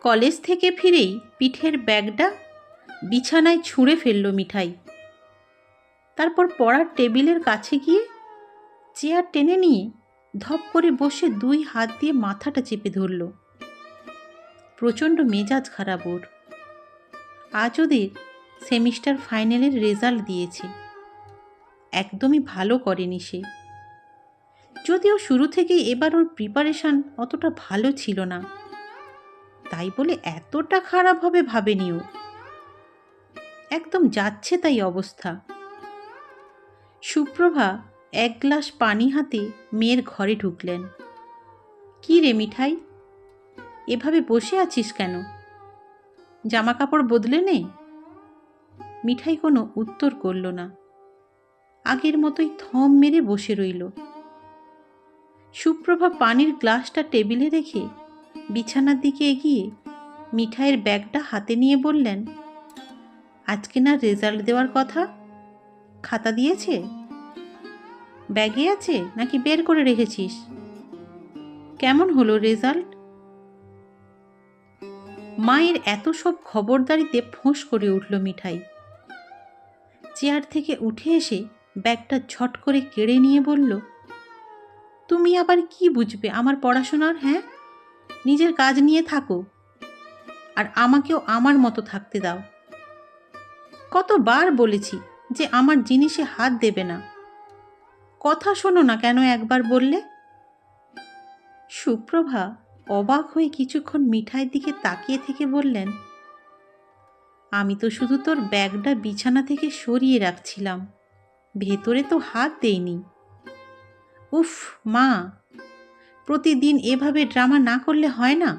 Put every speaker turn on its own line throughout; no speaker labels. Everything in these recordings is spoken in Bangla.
কলেজ থেকে ফিরেই পিঠের ব্যাগটা বিছানায় ছুঁড়ে ফেলল মিঠাই। তারপর পড়ার টেবিলের কাছে গিয়ে চেয়ার টেনে নিয়ে ধপ করে বসে 2 হাত দিয়ে মাথাটা চেপে ধরল। প্রচণ্ড মেজাজ খারাপ ওর। আজ ওদের সেমিস্টার ফাইনালের রেজাল্ট দিয়েছে। একদমই ভালো করেনি সে। যদিও শুরু থেকেই এবার ওর প্রিপারেশন অতটা ভালো ছিল না, তাই বলে এতটা খারাপ হবে ভাবেনি ও। একদম যাচ্ছে তাই অবস্থা। সুপ্রভা 1 গ্লাস পানি হাতে মেয়ের ঘরে ঢুকলেন। কি রে মিঠাই, এভাবে বসে আছিস কেন? জামা কাপড় বদলে নে। মিঠাই কোনো উত্তর করল না, আগের মতোই থম মেরে বসে রইল। সুপ্রভা পানির গ্লাসটা টেবিলে রেখে বিছানার দিকে এগিয়ে মিঠাইয়ের ব্যাগটা হাতে নিয়ে বললেন, আজকে না রেজাল্ট দেওয়ার কথা? খাতা দিয়েছে? ব্যাগে আছে নাকি বের করে রেখেছিস? কেমন হলো রেজাল্ট? মায়ের এত সব খবরদারিতে ফোঁস করে উঠল মিঠাই। চেয়ার থেকে উঠে এসে ব্যাগটা ঝট করে কেড়ে নিয়ে বলল, তুমি আবার কি বুঝবে আমার পড়াশোনার? হ্যাঁ, নিজের কাজ নিয়ে থাকো, আর আমাকেও আমার মতো থাকতে দাও। কতবার বলেছি যে আমার জিনিসে হাত দেবে না, কথা শোনো না কেন একবার বললে? সুপ্রভা অবাক হয়ে কিছুক্ষণ মিঠাইয়ের দিকে তাকিয়ে থেকে বললেন, আমি তো শুধু তোর ব্যাগটা বিছানা থেকে সরিয়ে রাখছিলাম, ভেতরে তো হাত দেইনি। উফ মা, প্রতিদিন এভাবে ড্রামা না করলে হয় না?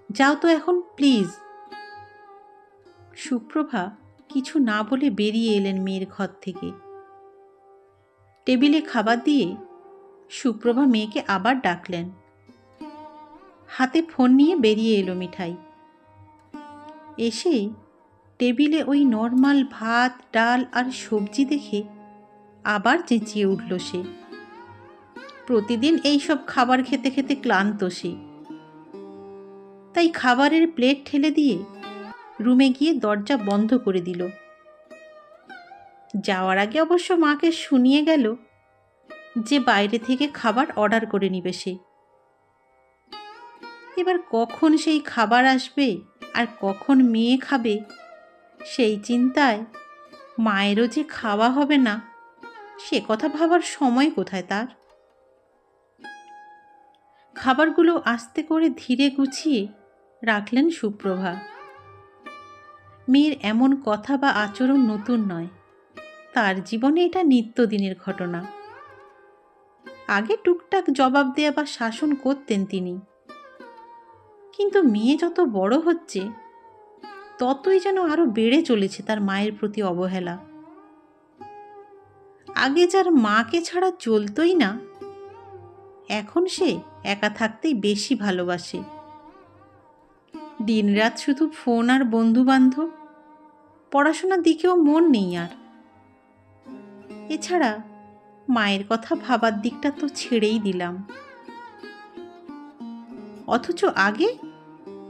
যাও তো এখন প্লিজ। সুপ্রভা কিছু না বলে বেরিয়ে এলেন মেয়ের ঘর থেকে। টেবিলে খাবার দিয়ে সুপ্রভা মেয়েকে আবার ডাকলেন। হাতে ফোন নিয়ে বেরিয়ে এলো মিঠাই। এসে টেবিলে ওই নর্মাল ভাত, ডাল আর সবজি দেখে আবার চেঁচিয়ে উঠল সে। প্রতিদিন এইসব খাবার খেতে খেতে ক্লান্ত সে। তাই খাবারের প্লেট ঠেলে দিয়ে রুমে গিয়ে দরজা বন্ধ করে দিল। যাওয়ার আগে অবশ্য মাকে শুনিয়ে গেল যে বাইরে থেকে খাবার অর্ডার করে নিবে সে। এবার কখন সেই খাবার আসবে আর কখন মেয়ে খাবে, সেই চিন্তায় মায়েরও যে খাওয়া হবে না সে কথা ভাবার সময় কোথায় তার। খাবারগুলো আস্তে করে ধীরে গুছিয়ে রাখলেন সুপ্রভা। মেয়ের এমন কথা বা আচরণ নতুন নয়, তার জীবনে এটা নিত্যদিনের ঘটনা। আগে টুকটাক জবাব দেয়া বা শাসন করতেন তিনি, কিন্তু মেয়ে যত বড় হচ্ছে ততই যেন আরো বেড়ে চলেছে তার মায়ের প্রতি অবহেলা। আগে যার মাকে ছাড়া চলতই না, এখন সে একা থাকতেই বেশি ভালোবাসে। দিনরাত শুধু ফোন আর বন্ধু বান্ধব, পড়াশোনার দিকেও মন নেই আর। এছাড়া মায়ের কথা ভাবার দিকটা তো ছেড়েই দিলাম। অথচ আগে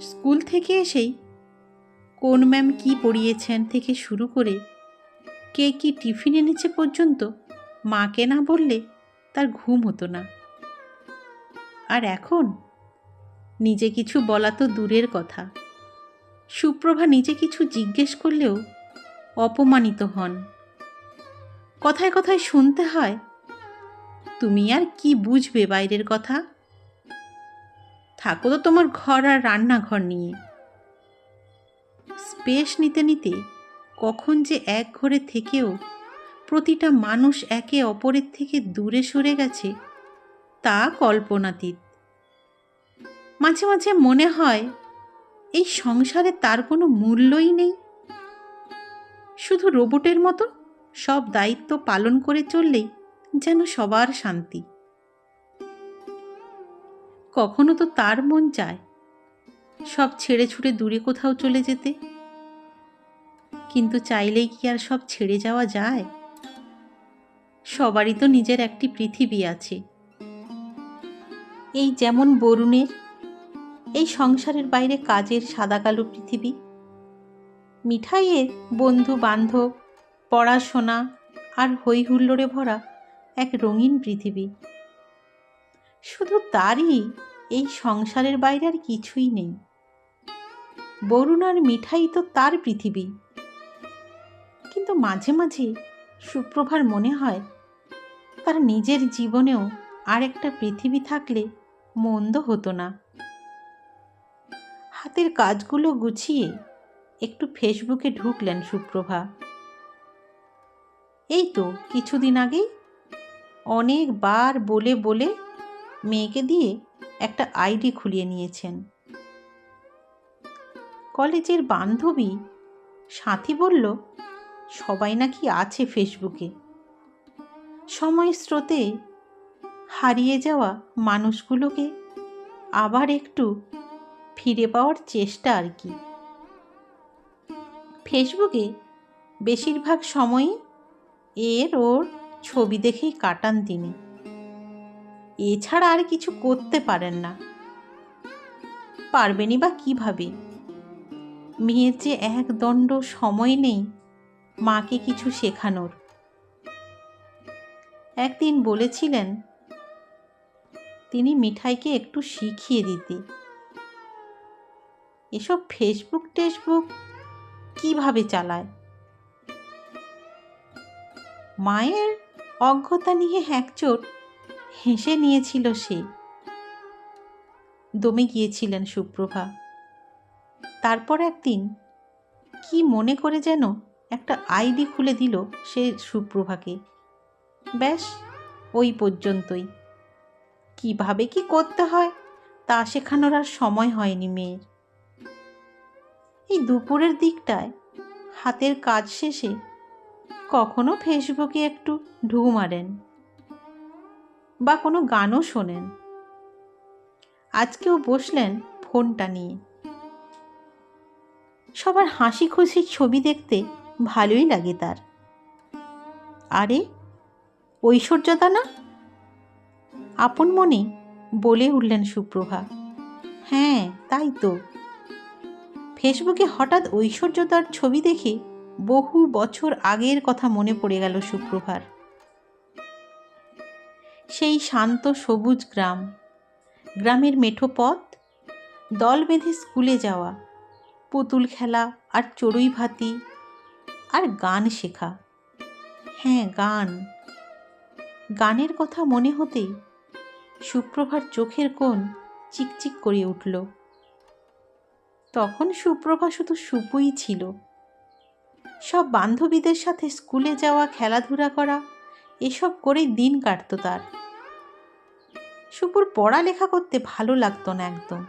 স্কুল থেকে এসেই কোন ম্যাম কি পড়িয়েছেন থেকে শুরু করে কে কি টিফিন এনেছে পর্যন্ত মাকে না বললে তার ঘুম হতো না। আর এখন নিজে কিছু বলা তো দূরের কথা, সুপ্রভা নিজে কিছু জিজ্ঞেস করলেও অপমানিত হন। কথায় কথায় শুনতে হয়, তুমি আর কি বুঝবে বাইরের কথা, থাকো তো তোমার ঘর আর রান্নাঘর নিয়ে। স্পেস নিতে নিতে কখন যে এক ঘরে থেকেও প্রতিটা মানুষ একে অপরের থেকে দূরে সরে গেছে তা কল্পনাতীত। মাঝে মাঝে মনে হয় এই সংসারে তার কোনো মূল্যই নেই, শুধু রোবটের মতো সব দায়িত্ব পালন করে চললেই যেন সবার শান্তি। কখনো তো তার মন চায় সব ছেড়ে ছুড়ে দূরে কোথাও চলে যেতে, কিন্তু চাইলেই কি আর সব ছেড়ে যাওয়া যায়? সবারই তো নিজের একটি পৃথিবী আছে। এই যেমন বরুণের, এই সংসারের বাইরে কাজের সাদা কালো পৃথিবী, মিঠাইয়ের বন্ধু বান্ধব, পড়াশোনা আর হই হুল্লোড়ে ভরা এক রঙিন পৃথিবী। শুধু তারই এই সংসারের বাইরে আর কিছুই নেই। বরুণ আর মিঠাই তো তার পৃথিবী। কিন্তু মাঝে মাঝে সুপ্রভার মনে হয় তার নিজের জীবনেও আর একটা পৃথিবী থাকলে মন্দ হতো না। হাতের কাজগুলো গুছিয়ে একটু ফেসবুকে ঢুকলেন সুপ্রভা। এই তো কিছুদিন আগেই অনেকবার বলে বলে মেয়েকে দিয়ে একটা আইডি খুলিয়ে নিয়েছেন। কলেজের বান্ধবী সাথী বলল সবাই নাকি আছে ফেসবুকে। সময় স্রোতে হারিয়ে যাওয়া মানুষগুলোকে আবার একটু ফিরে পাওয়ার চেষ্টা আর কি। ফেসবুকে বেশিরভাগ সময়ই ওর ছবি দেখেই কাটান তিনি। এছাড়া আর কিছু করতে পারেন না। পারবেনই বা কিভাবে? মেয়ের যে একদণ্ড সময় নেই মাকে কিছু শেখানোর। একদিন বলেছিলেন তিনি মিঠাইকে একটু শিখিয়ে দিতে। এসব ফেসবুক টেসবুক কিভাবে চালায়। মায়ের অজ্ঞতা নিয়ে একচোট হেসে নিয়েছিল সে। দমে গিয়েছিলেন সুপ্রভা। তারপর একদিন কি মনে করে যেন একটা আইডি খুলে দিল সে সুপ্রভাকে। ব্যাস ওই পর্যন্তই। কিভাবে কি করতে হয় তা শেখানোর আর সময় হয়নি মেয়ের। এই দুপুরের দিকটায় হাতের কাজ শেষে কখনো ফেসবুকে একটু ঢু মারেন বা কোনো গানও শোনেন। আজকেও বসলেন ফোনটা নিয়ে। সবার হাসি খুশির ছবি দেখতে ভালোই লাগে তার। আরে ঐশ্বর্যতা না? আপন মনে বলে উঠলেন সুপ্রভা। হ্যাঁ তাই তো। ফেসবুকে হঠাৎ ঐশ্বর্যতার ছবি দেখে বহু বছর আগের কথা মনে পড়ে গেল সুপ্রভার। সেই শান্ত সবুজ গ্রাম, গ্রামের মেঠো পথ, দল বেঁধে স্কুলে যাওয়া, পুতুল খেলা আর চড়ুই ভাতি আর গান শেখা। হ্যাঁ গান। গানের কথা মনে হতেই সুপ্রভার চোখের কোণ চিকচিক করে উঠল। তখন সুপ্রভা শুধু সুপুই ছিল। সব বান্ধবীদের সাথে স্কুলে যাওয়া, খেলাধুলা করা, এসব করেই দিন কাটত তার। সুপুর পড়ালেখা করতে ভালো লাগতো না একদম।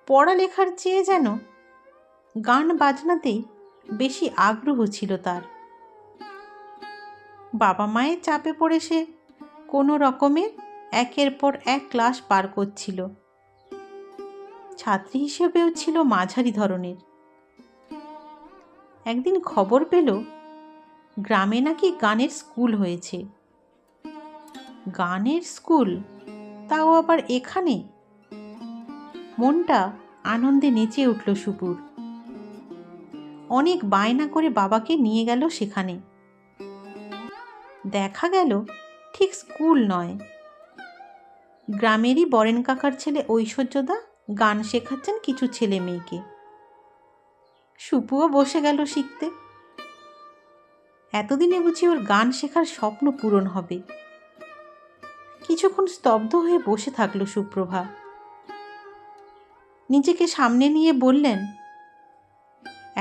পড়ালেখার চেয়ে যেন গান বাজনাতেই বেশি আগ্রহ ছিল তার। বাবা মায়ের চাপে পড়ে সে কোনো রকমে একের পর এক ক্লাস পার করছিল। ছাত্রী হিসেবেও ছিল মাঝারি ধরনের। একদিন খবর পেল গ্রামে নাকি গানের স্কুল হয়েছে। গানের স্কুল, তাও আবার এখানে। মনটা আনন্দে নেচে উঠল সুপুর। অনেক বায়না করে বাবাকে নিয়ে গেল সেখানে। দেখা গেল ঠিক স্কুল নয়, গ্রামেরই বরেন কাকার ছেলে ঐশ্বর্যদা গান শেখাচ্ছেন কিছু ছেলে মেয়েকে। সুপুও বসে গেল শিখতে। এতদিনে বুঝি ওর গান শেখার স্বপ্ন পূরণ হবে। কিছুক্ষণ স্তব্ধ হয়ে বসে থাকল সুপ্রভা। নিজেকে সামনে নিয়ে বললেন,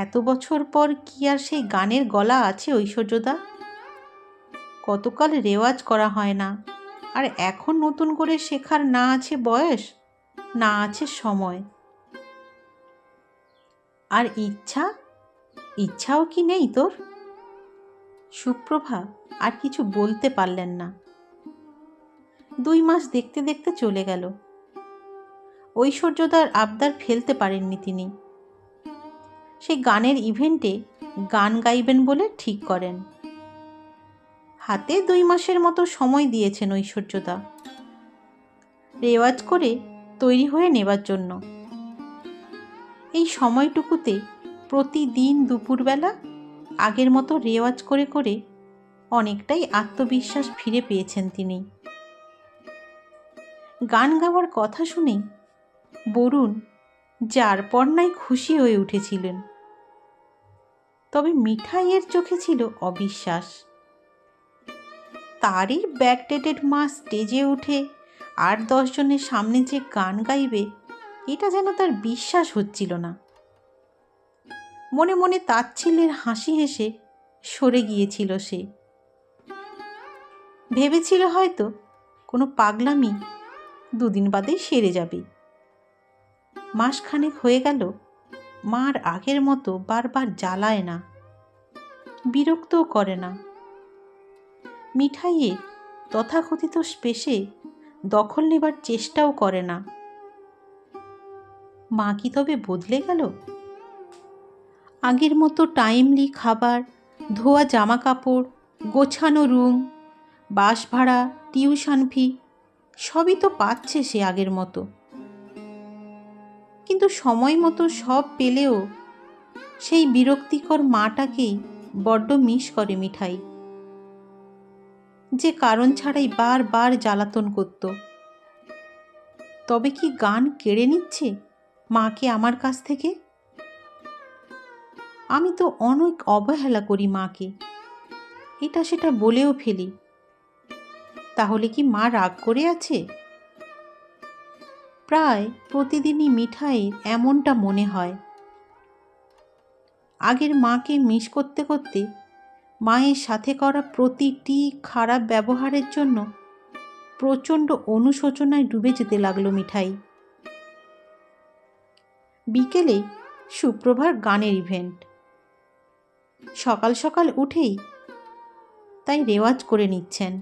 এত বছর পর কি আর সেই গানের গলা আছে ঐশ্বর্যদা? কতকাল রেওয়াজ করা হয় না, আর এখন নতুন করে শেখার না আছে বয়স, না আছে সময়। আর ইচ্ছাও কি নেই তোর? সুপ্রভা আর কিছু বলতে পারলেন না। 2 মাস দেখতে দেখতে চলে গেল। ঐশ্বর্যদার আবদার ফেলতে পারেননি তিনি। সেই গানের ইভেন্টে গান গাইবেন বলে ঠিক করেন। হাতে 2 মাসের মতো সময় দিয়েছেন ঐশ্বর্যদা। রেওয়াজ করে তৈরি হয়ে নেবার জন্য। এই সময়টুকুতে প্রতিদিন দুপুরবেলা আগের মতো রেওয়াজ করে করে অনেকটাই আত্মবিশ্বাস ফিরে পেয়েছেন তিনি। গান গাওয়ার কথা শুনে বরুণ যার পর নাই খুশি হয়ে উঠেছিলেন। তবে মিঠাইয়ের চোখে ছিল অবিশ্বাস। তারই ব্যাকডেটেড মা স্টেজে উঠে 8-10 জনের সামনে যে গান গাইবে, এটা যেন তার বিশ্বাস হচ্ছিল না। মনে মনে তাচ্ছিল্যের হাসি হেসে সরে গিয়েছিল সে। ভেবেছিল হয়তো কোনো পাগলামি 2 দিন বাদেই সেরে যাবে। মাসখানেক হয়ে গেল, মার আগের মতো বারবার জ্বালায় না, বিরক্তও করে না। মিঠাইয়ের তথাকথিত স্পেসে দখল নেবার চেষ্টাও করে না। মা কি তবে বদলে গেল? আগের মতো টাইমলি খাবার, ধোয়া জামা কাপড়, গোছানো রুম, বাস ভাড়া, টিউশন ফি সবই তো পাচ্ছে সে আগের মতো। কিন্তু সময় মতো সব পেলেও সেই বিরক্তিকর মাটাকেই বড্ড মিস করে মিঠাই, যে কারণ ছাড়াই বারবার জ্বালাতন করত। তবে কি গান কেড়ে নিচ্ছে মাকে আমার কাছ থেকে? আমি তো অনেক অবহেলা করি মাকে, এটা সেটা বলেও ফেলি। তাহলে কি মা রাগ করে আছে? প্রায় প্রতিদিনই মিঠাইয়ের এমনটা মনে হয়। আগের মাকে মিস করতে করতে মায়ের সাথে করা প্রতিটি খারাপ ব্যবহারের জন্য প্রচণ্ড অনুশোচনায় ডুবে যেতে লাগলো মিঠাই। বিকেলে সুপ্রভার গানের ইভেন্ট। সকাল সকাল উঠেই তাই রেওয়াজ করে নিচ্ছেন।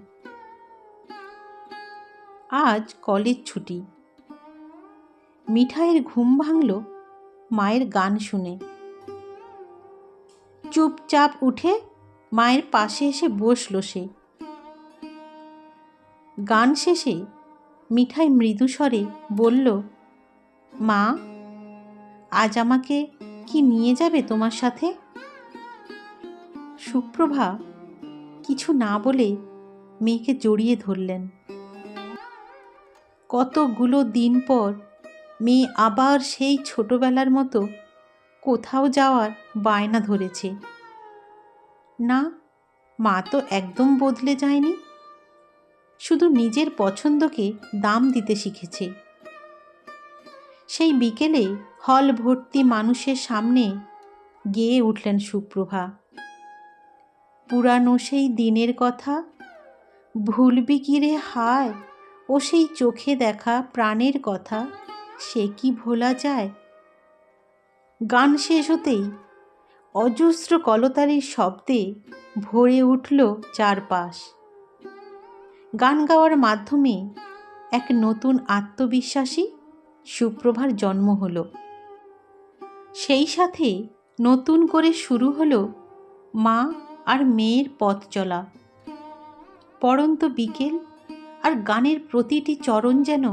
আজ কলেজ ছুটি। মিঠাইয়ের ঘুম ভাঙল মায়ের গান শুনে। চুপচাপ উঠে মায়ের পাশে এসে বসল সে। গান শেষে মিঠাই মৃদু স্বরে বলল, মা, আজ আমাকে কি নিয়ে যাবে তোমার সাথে? সুপ্রভা কিছু না বলে মেয়েকে জড়িয়ে ধরলেন। কতগুলো দিন পর মেয়ে আবার সেই ছোটবেলার মতো কোথাও যাওয়ার বায়না ধরেছে। না, মা তো একদম বদলে যায়নি, শুধু নিজের পছন্দকে দাম দিতে শিখেছে। সেই বিকেলে হল ভর্তি মানুষের সামনে গেয়ে উঠলেন সুপ্রভা। পুরানো সেই দিনের কথা, ভুলবি কি রে হায়, ও সেই চোখে দেখা প্রাণের কথা, সে কি ভোলা যায়? গান শেষ হতেই অজস্র কলতালির শব্দে ভরে উঠল চারপাশ। গান গাওয়ার মাধ্যমে এক নতুন আত্মবিশ্বাসী সুপ্রভার জন্ম হলো। সেই সাথে নতুন করে শুরু হলো মা আর মেয়ের পথ চলা। পড়ন্ত বিকেল আর গানের প্রতিটি চরণ যেন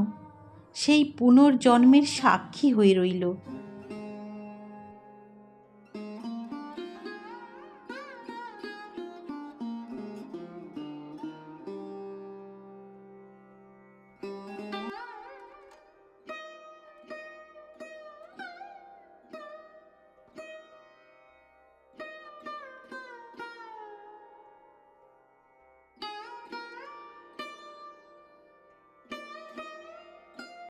সেই পুনর্জন্মের সাক্ষী হয়ে রইল।